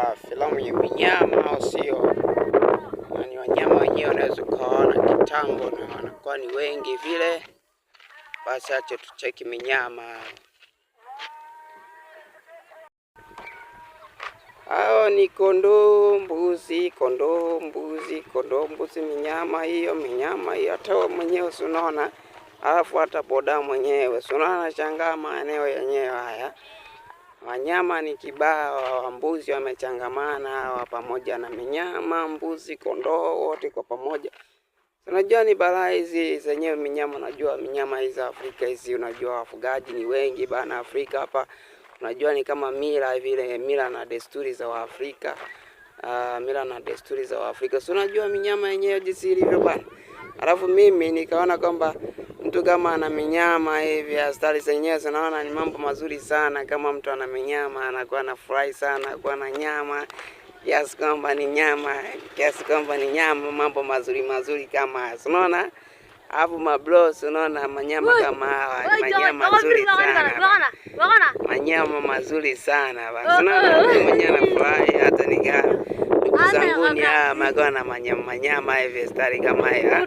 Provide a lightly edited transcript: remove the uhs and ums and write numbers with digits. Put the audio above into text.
filamu ya minyama au sio? Ni wanyama wenyewe unaweza ukaona kitambo na wanakuwa ni wengi vile. Basi acha tucheki minyama. Hao ni kondoo, mbuzi, minyama hiyo, hata wewe mwenyewe unaona. Alafu hata boda mwenyewe unaona, anashangaa maeneo yenyewe haya. Wanyama ni kibao, mbuzi wamechangamana pamoja na minyama, mbuzi, kondoo wote kwa pamoja. Unajua ni balaa hizi zenyewe minyama, unajua minyama hizi Afrika hizi, unajua wafugaji ni wengi bana Afrika hapa. Unajua ni kama mila na desturi za Waafrika. So unajua minyama yenyewe jinsi ilivyo bana. Alafu mimi nikaona kwamba mtu kama ana minyama hivi astari zenyewe zinaona ni mambo mazuri sana. Kama mtu ana minyama anakuwa anafurahi sana kuwa na nyama. Kiasi kwamba ni nyama, mambo mazuri kama unaona. Alafu mabros unaona manyama kama hawa, manyama mazuri sana. Manyama mazuri sana basi. Unaona mwenyewe anafurahi hata nikaa ndugu zangu ni magona manyama hivi stari kama haya.